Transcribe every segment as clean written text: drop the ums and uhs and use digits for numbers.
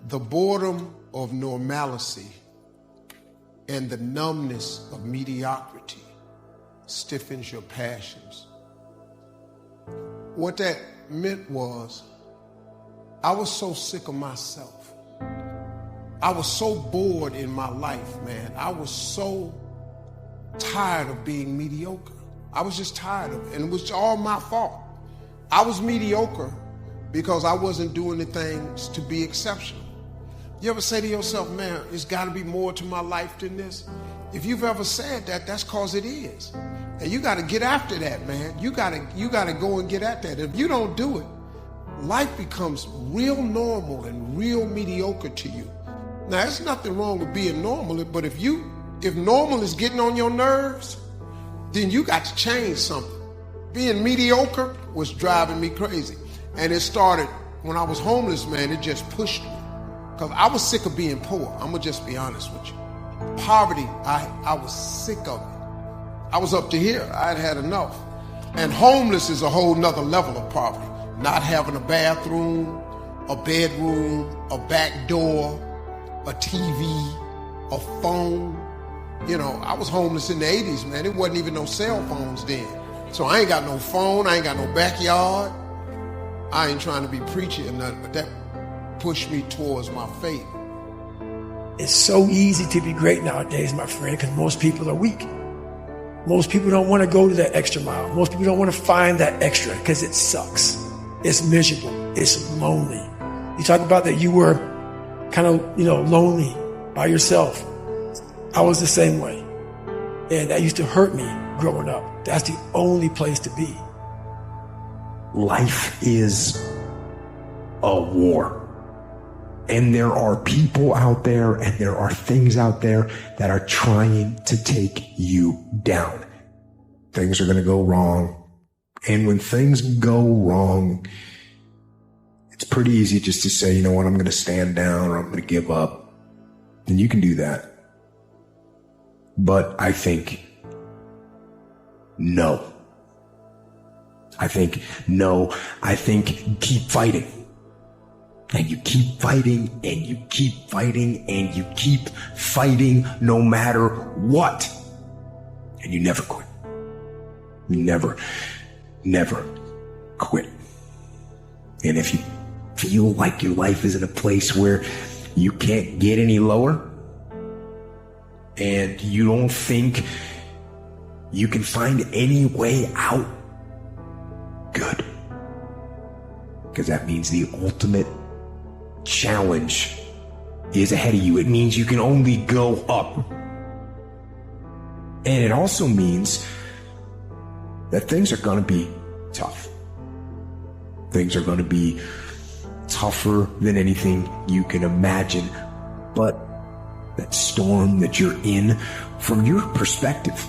The boredom of normalcy and the numbness of mediocrity stiffens your passions. What that meant was, I was so sick of myself. I was so bored in my life, man. I was so tired of being mediocre. I was just tired of it, and it was all my fault. I was mediocre because I wasn't doing the things to be exceptional. You ever say to yourself, man, it's got to be more to my life than this? If you've ever said that, that's because it is. And you got to get after that, man. You got to go and get at that. If you don't do it, life becomes real normal and real mediocre to you. Now, there's nothing wrong with being normal, but if normal is getting on your nerves, then you got to change something. Being mediocre was driving me crazy. And it started when I was homeless, man. It just pushed me. Because I was sick of being poor. I'm going to just be honest with you. Poverty, I was sick of it. I was up to here. I had enough. And homeless is a whole nother level of poverty. Not having a bathroom, a bedroom, a back door, a TV, a phone. You know, I was homeless in the 80s, man. There wasn't even no cell phones then. So I ain't got no phone. I ain't got no backyard. I ain't trying to be preachy or nothing, but that pushed me towards my faith. It's so easy to be great nowadays, my friend, because most people are weak. Most people don't want to go to that extra mile. Most people don't want to find that extra because it sucks. It's miserable. It's lonely. You talk about that you were kind of, lonely by yourself. I was the same way. And that used to hurt me growing up. That's the only place to be. Life is a war. And there are people out there and there are things out there that are trying to take you down. Things are going to go wrong. And when things go wrong, it's pretty easy just to say, you know what, I'm going to stand down or I'm going to give up. And you can do that. But I think no. I think keep fighting. And you keep fighting, and you keep fighting, and you keep fighting no matter what. And you never quit. You never quit. And if you feel like your life is in a place where you can't get any lower, and you don't think you can find any way out, good. Because that means the ultimate challenge is ahead of you. It means you can only go up. And it also means that things are going to be tough. Things are going to be tougher than anything you can imagine. But that storm that you're in, from your perspective,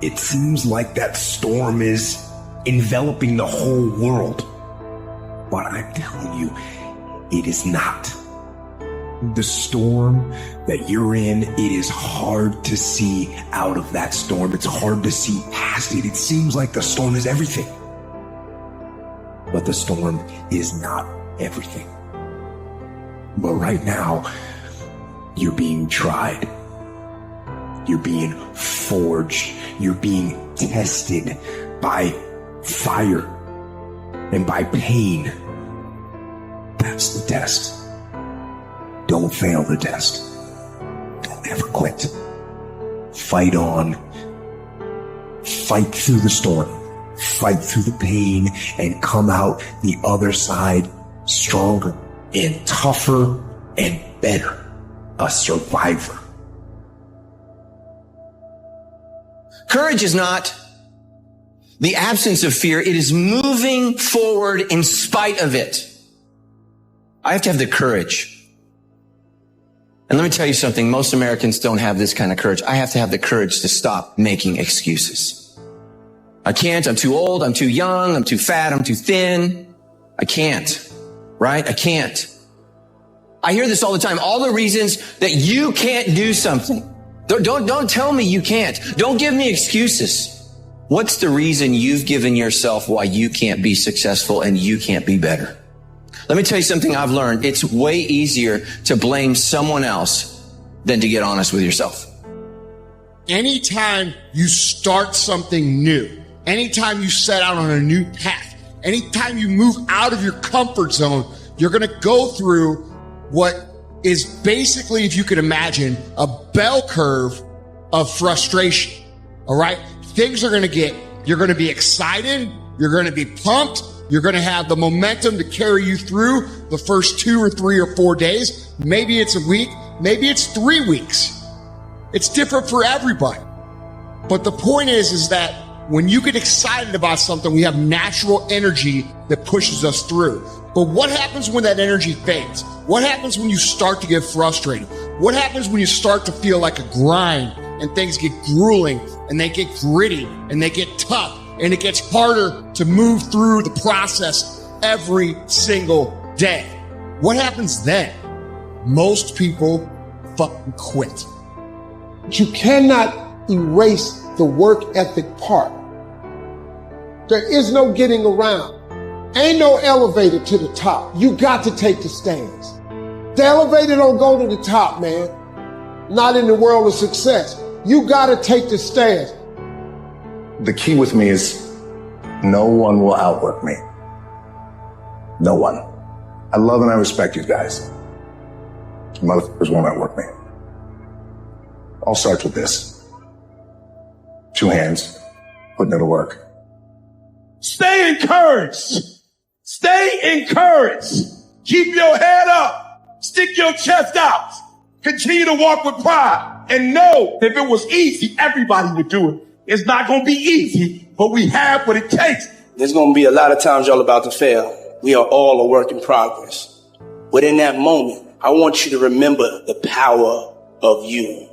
it seems like that storm is enveloping the whole world. But I'm telling you, it is not. The storm that you're in, it is hard to see out of that storm. It's hard to see past it. It seems like the storm is everything. But the storm is not everything. But right now, you're being tried. You're being forged. You're being tested by fire and by pain. That's the test. Don't fail the test. Don't ever quit. Fight on. Fight through the storm. Fight through the pain and come out the other side stronger and tougher and better. A survivor. Courage is not the absence of fear. It is moving forward in spite of it. I have to have the courage. And let me tell you something. Most Americans don't have this kind of courage. I have to have the courage to stop making excuses. I can't. I'm too old. I'm too young. I'm too fat. I'm too thin. I can't. Right? I can't. I hear this all the time. All the reasons that you can't do something. Don't tell me you can't. Don't give me excuses. What's the reason you've given yourself why you can't be successful and you can't be better? Let me tell you something I've learned. It's way easier to blame someone else than to get honest with yourself. Anytime you start something new, anytime you set out on a new path, anytime you move out of your comfort zone, you're going to go through what is basically, if you could imagine, a bell curve of frustration. All right. Things are going to you're going to be excited. You're going to be pumped. You're going to have the momentum to carry you through the first 2 or 3 or 4 days. Maybe it's a week. Maybe it's 3 weeks. It's different for everybody. But the point is that when you get excited about something, we have natural energy that pushes us through. But what happens when that energy fades? What happens when you start to get frustrated? What happens when you start to feel like a grind and things get grueling and they get gritty and they get tough and it gets harder to move through the process every single day? What happens then? Most people fucking quit. But you cannot erase the work ethic part. There is no getting around. Ain't no elevator to the top. You got to take the stairs. The elevator don't go to the top, man. Not in the world of success. You got to take the stairs. The key with me is no one will outwork me. No one. I love and I respect you guys. Motherfuckers won't outwork me. All starts with this. 2 hands, putting it to work. Stay encouraged. Stay encouraged. Keep your head up. Stick your chest out. Continue to walk with pride. And know that if it was easy, everybody would do it. It's not going to be easy, but we have what it takes. There's going to be a lot of times y'all about to fail. We are all a work in progress. But in that moment, I want you to remember the power of you.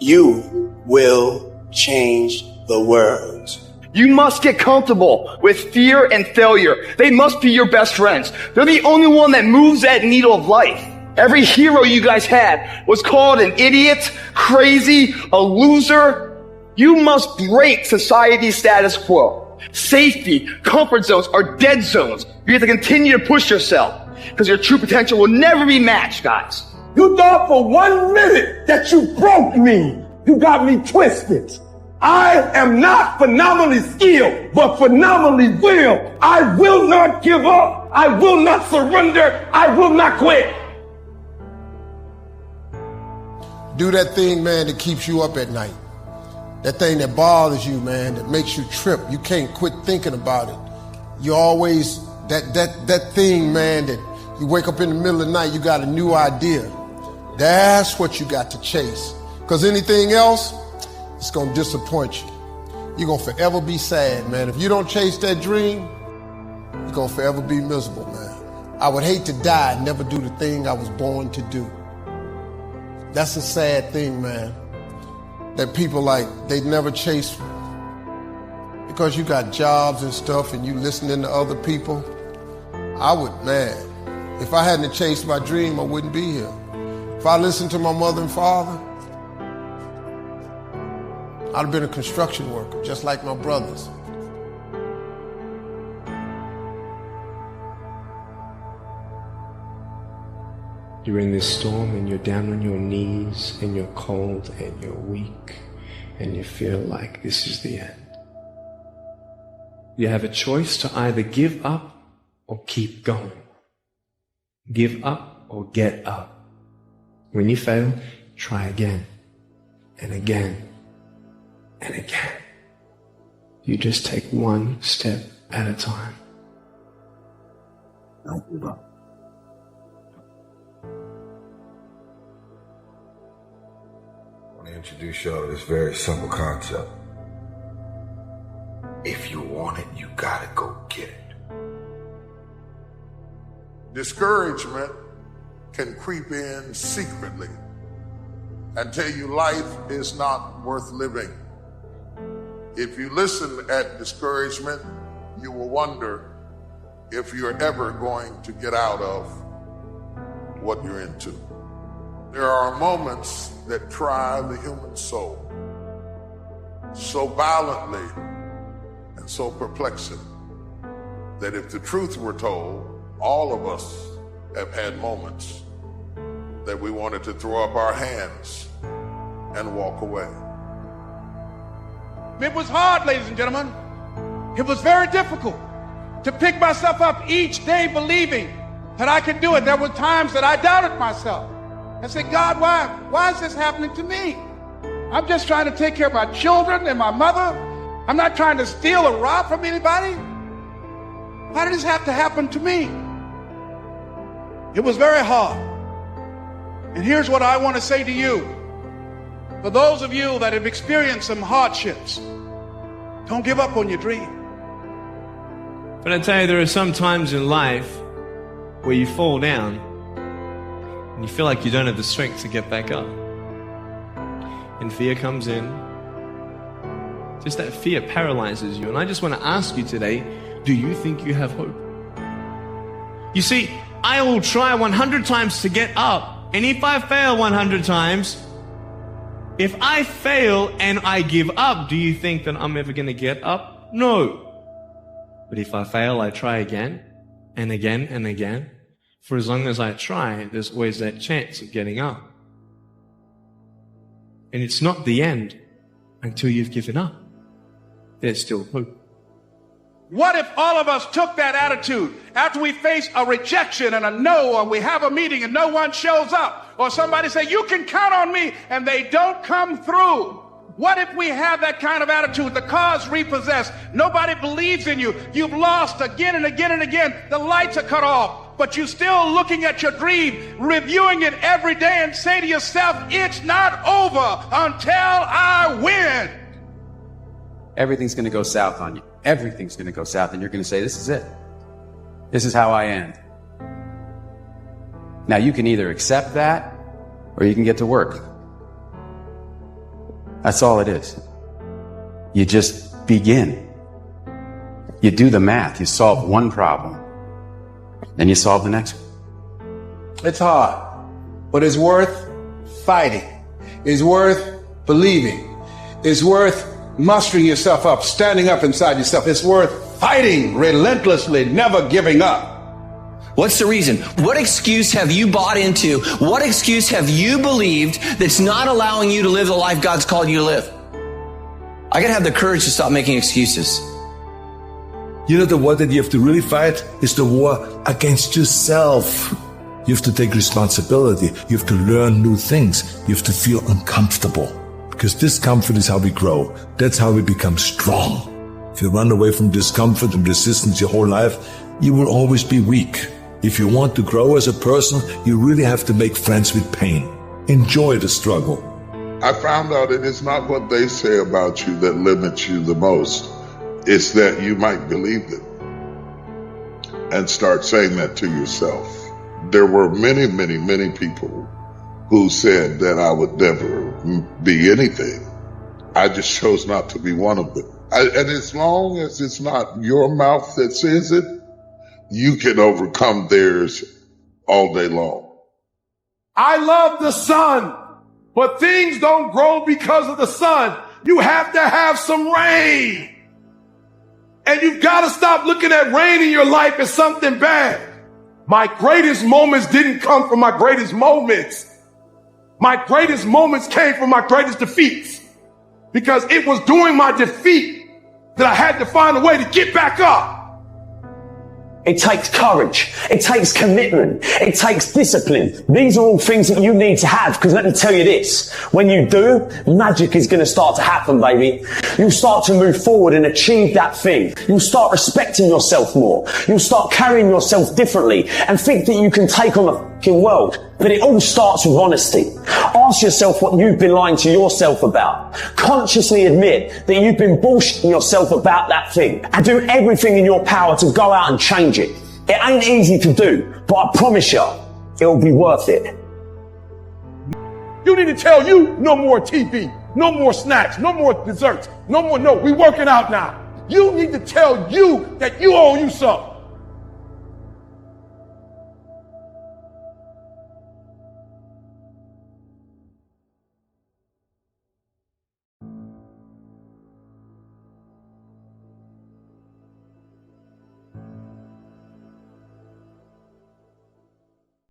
You will change the world. You must get comfortable with fear and failure. They must be your best friends. They're the only one that moves that needle of life. Every hero you guys had was called an idiot, crazy, a loser. You must break society's status quo. Safety, comfort zones are dead zones. You have to continue to push yourself because your true potential will never be matched, guys. You thought for 1 minute that you broke me. You got me twisted. I am not phenomenally skilled, but phenomenally willed. I will not give up. I will not surrender. I will not quit. Do that thing, man, that keeps you up at night. That thing that bothers you, man, that makes you trip. You can't quit thinking about it. You always, that thing, man, that you wake up in the middle of the night, you got a new idea. That's what you got to chase. Because anything else, it's going to disappoint you. You're going to forever be sad, man. If you don't chase that dream, you're going to forever be miserable, man. I would hate to die and never do the thing I was born to do. That's a sad thing, man. That people they never chase because you got jobs and stuff and you listening to other people. I would, man, if I hadn't chased my dream, I wouldn't be here. If I listened to my mother and father, I'd have been a construction worker, just like my brothers. You're in this storm and you're down on your knees and you're cold and you're weak and you feel like this is the end. You have a choice to either give up or keep going. Give up or get up. When you fail, try again and again and again. You just take one step at a time. Don't give up. I want to introduce y'all to this very simple concept. If you want it, you gotta go get it. Discouragement can creep in secretly and tell you life is not worth living. If you listen at discouragement, you will wonder if you're ever going to get out of what you're into. There are moments that try the human soul so violently and so perplexing that if the truth were told, all of us have had moments that we wanted to throw up our hands and walk away. It was hard, ladies and gentlemen. It was very difficult to pick myself up each day believing that I could do it. There were times that I doubted myself. I said, God, why is this happening to me? I'm just trying to take care of my children and my mother. I'm not trying to steal or rob from anybody. Why did this have to happen to me? It was very hard. And here's what I want to say to you. For those of you that have experienced some hardships, don't give up on your dream. But I tell you, there are some times in life where you fall down and you feel like you don't have the strength to get back up. And fear comes in. Just that fear paralyzes you. And I just want to ask you today, do you think you have hope? You see, I will try 100 times to get up. And if I fail 100 times, if I fail and I give up, do you think that I'm ever going to get up? No. But if I fail, I try again and again and again. For as long as I try, there's always that chance of getting up. And it's not the end until you've given up. There's still hope. What if all of us took that attitude after we face a rejection and a no, or we have a meeting and no one shows up, or somebody say, you can count on me, and they don't come through? What if we have that kind of attitude? The car's repossessed. Nobody believes in you. You've lost again and again and again. The lights are cut off, but you're still looking at your dream, reviewing it every day, and say to yourself, it's not over until I win. Everything's going to go south on you. Everything's going to go south, and you're going to say, this is it. This is how I end. Now, you can either accept that, or you can get to work. That's all it is. You just begin. You do the math. You solve one problem. Then you solve the next one. It's hard, but it's worth fighting. It's worth believing. It's worth mustering yourself up, standing up inside yourself. It's worth fighting relentlessly, never giving up. What's the reason? What excuse have you bought into? What excuse have you believed that's not allowing you to live the life God's called you to live? I gotta have the courage to stop making excuses. You know, the war that you have to really fight is the war against yourself. You have to take responsibility. You have to learn new things. You have to feel uncomfortable. Because discomfort is how we grow. That's how we become strong. If you run away from discomfort and resistance your whole life, you will always be weak. If you want to grow as a person, you really have to make friends with pain. Enjoy the struggle. I found out it is not what they say about you that limits you the most. It's that you might believe it and start saying that to yourself. There were many, many, many people who said that I would never be anything. I just chose not to be one of them. And as long as it's not your mouth that says it, you can overcome theirs all day long. I love the sun, but things don't grow because of the sun. You have to have some rain. And you've got to stop looking at rain in your life as something bad. My greatest moments didn't come from my greatest moments. My greatest moments came from my greatest defeats. Because it was during my defeat that I had to find a way to get back up. It takes courage. It takes commitment. It takes discipline. These are all things that you need to have, because let me tell you this, when you do, magic is going to start to happen, baby. You'll start to move forward and achieve that thing. You'll start respecting yourself more. You'll start carrying yourself differently and think that you can take on the fucking world. But it all starts with honesty. Ask yourself what you've been lying to yourself about. Consciously admit that you've been bullshitting yourself about that thing. And do everything in your power to go out and change it. It ain't easy to do, but I promise you, it'll be worth it. You need to tell you no more TV, no more snacks, no more desserts, no more, we working out now. You need to tell you that you owe you something.